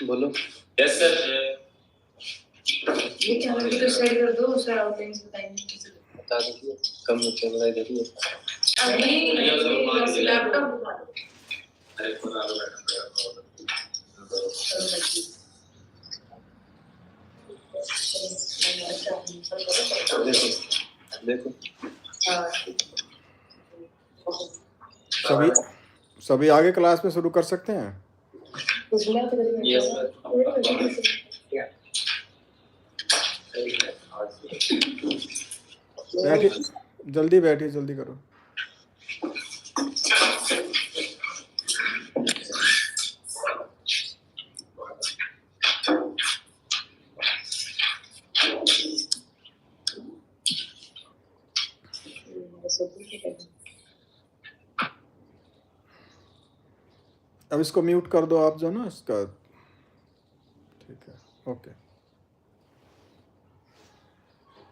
बोलो। Yes sir. ये channel को शेयर कर दो, सर आउटलाइंस बताएंगे। बता दीजिए कम बच्चे बताई दीजिए। अभी लैपटॉप बुला लो। अरे खुदा लो बैठा। देखो सभी आगे क्लास में शुरू कर सकते हैं। Yes sir. बैठिए, जल्दी बैठिए, जल्दी करो। अब इसको म्यूट कर दो आप, जो ना इसका, ठीक है, ओके।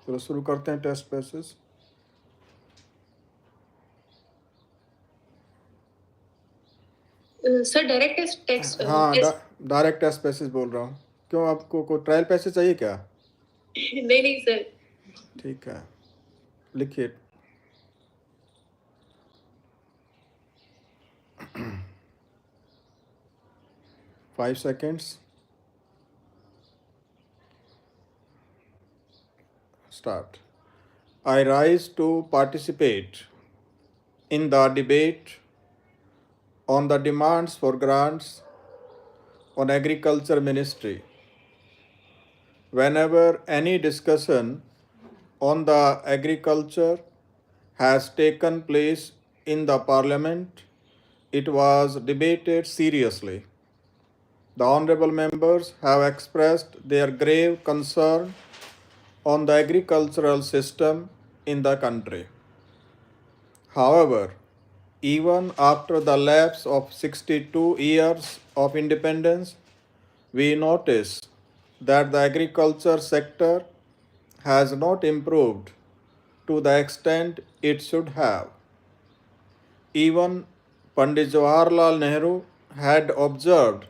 चलो शुरू करते हैं test passage. Sir direct test, हाँ, डायरेक्ट टेस्ट पैसेज बोल रहा हूँ। क्यों, आपको कोई ट्रायल पैसेज चाहिए क्या? नहीं सर। ठीक है, लिखिए। Five seconds, start. I rise to participate in the debate on the demands for grants on Agriculture Ministry. Whenever any discussion on the agriculture has taken place in the Parliament, it was debated seriously. The honorable members have expressed their grave concern on the agricultural system in the country. However, even after the lapse of 62 years of independence, we notice that the agriculture sector has not improved to the extent it should have. Even Pandit Jawaharlal Nehru had observed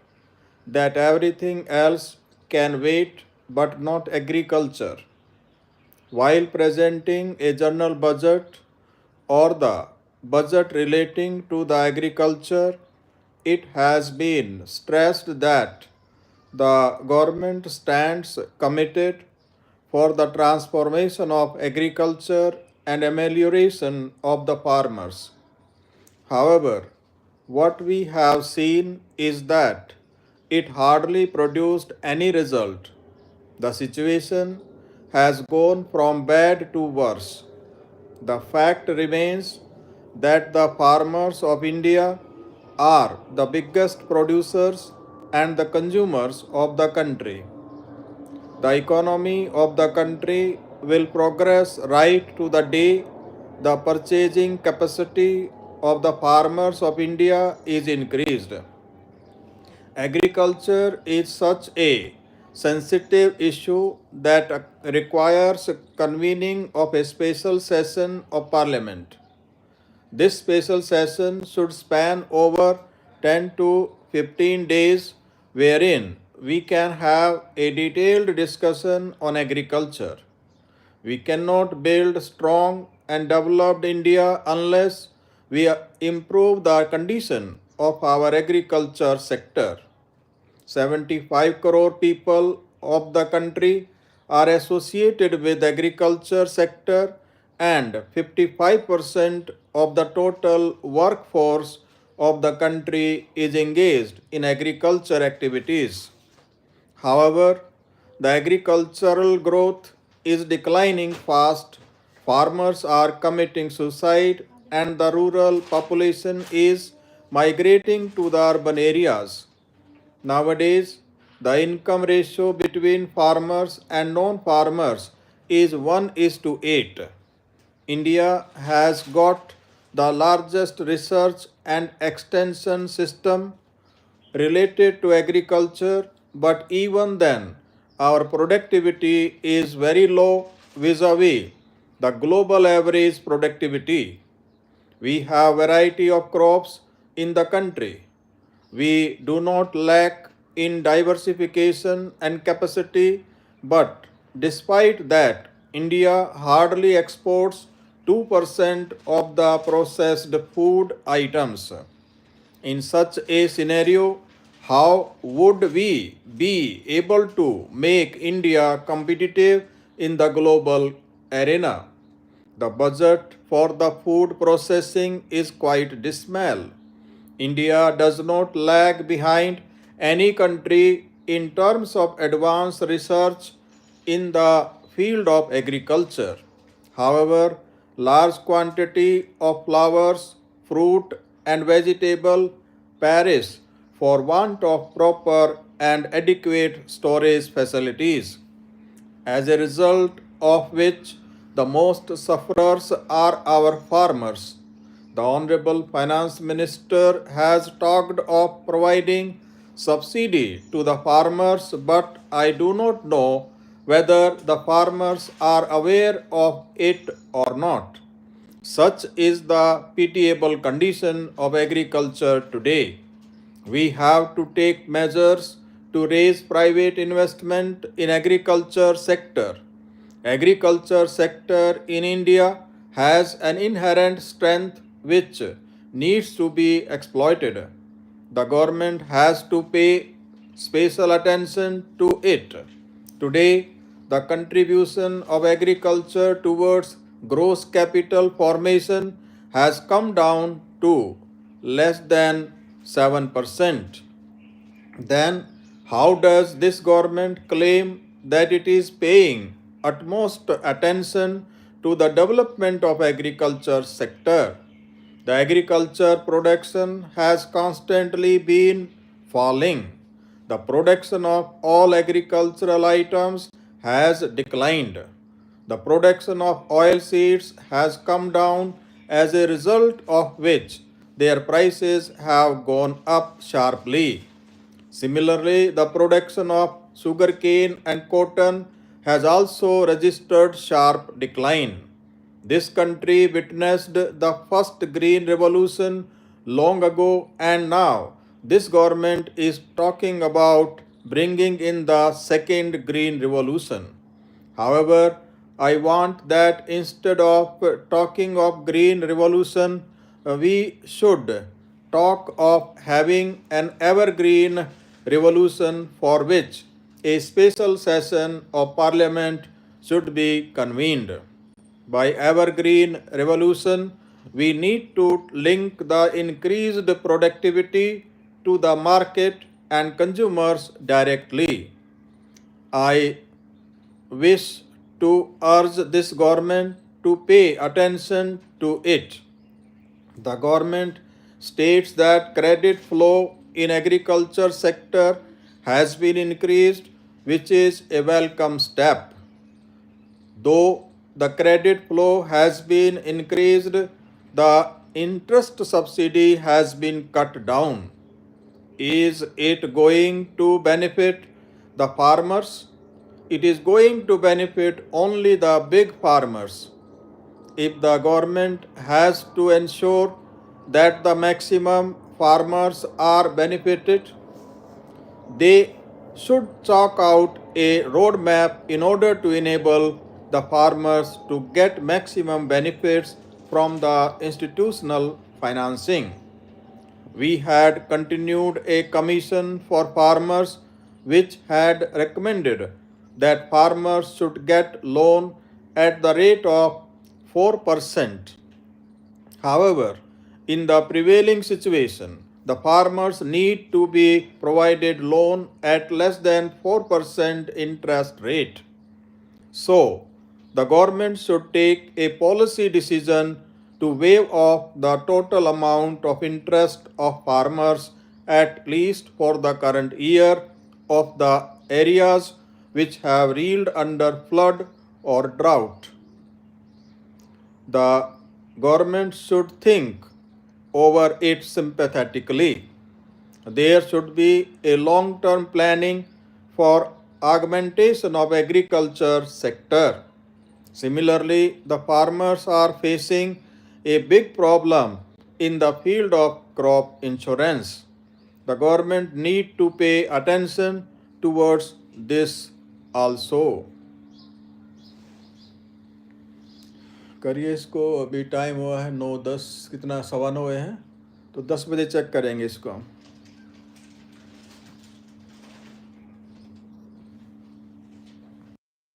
that everything else can wait but not agriculture. While presenting a general budget or the budget relating to the agriculture, it has been stressed that the government stands committed for the transformation of agriculture and amelioration of the farmers. However, what we have seen is that it hardly produced any result. The situation has gone from bad to worse. The fact remains that the farmers of India are the biggest producers and the consumers of the country. The economy of the country will progress right to the day the purchasing capacity of the farmers of India is increased. Agriculture is such a sensitive issue that requires convening of a special session of Parliament. This special session should span over 10 to 15 days, wherein we can have a detailed discussion on agriculture. We cannot build strong and developed India unless we improve the condition of our agriculture sector. 75 crore people of the country are associated with the agriculture sector and 55% of the total workforce of the country is engaged in agriculture activities. However, the agricultural growth is declining fast, farmers are committing suicide, and the rural population is migrating to the urban areas. Nowadays, the income ratio between farmers and non-farmers is 1:8. India has got the largest research and extension system related to agriculture, but even then, our productivity is very low vis-a-vis the global average productivity. We have variety of crops in the country. We do not lack in diversification and capacity, but despite that, India hardly exports 2% of the processed food items. In such a scenario, how would we be able to make India competitive in the global arena? The budget for the food processing is quite dismal. India does not lag behind any country in terms of advanced research in the field of agriculture. However, large quantity of flowers, fruit and vegetable perish for want of proper and adequate storage facilities, as a result of which the most sufferers are our farmers. The Honorable Finance Minister has talked of providing subsidy to the farmers, but I do not know whether the farmers are aware of it or not. Such is the pitiable condition of agriculture today. We have to take measures to raise private investment in agriculture sector. Agriculture sector in India has an inherent strength which needs to be exploited. The government has to pay special attention to it. Today, the contribution of agriculture towards gross capital formation has come down to less than 7%. Then, how does this government claim that it is paying utmost attention to the development of agriculture sector? The agriculture production has constantly been falling. The production of all agricultural items has declined. The production of oilseeds has come down, as a result of which their prices have gone up sharply. Similarly, the production of sugarcane and cotton has also registered sharp decline. This country witnessed the first green revolution long ago, and now this government is talking about bringing in the second green revolution. However, I want that instead of talking of green revolution, we should talk of having an evergreen revolution for which a special session of parliament should be convened. By evergreen revolution, we need to link the increased productivity to the market and consumers directly. I wish to urge this government to pay attention to it. The government states that credit flow in agriculture sector has been increased, which is a welcome step. Though the credit flow has been increased, the interest subsidy has been cut down. Is it going to benefit the farmers? It is going to benefit only the big farmers. If the government has to ensure that the maximum farmers are benefited, they should chalk out a roadmap in order to enable the farmers to get maximum benefits from the institutional financing. We had continued a commission for farmers which had recommended that farmers should get loan at the rate of 4%. However, in the prevailing situation, the farmers need to be provided loan at less than 4% interest rate. So, the government should take a policy decision to waive off the total amount of interest of farmers, at least for the current year, of the areas which have reeled under flood or drought. The government should think over it sympathetically. There should be a long-term planning for augmentation of agriculture sector. Similarly, the farmers are facing a big problem in the field of crop insurance. The government need to pay attention towards this also. करिए इसको, अभी time हुआ है 9:10, कितना 9:15 हुए हैं, तो 10 बजे चेक करेंगे इसको.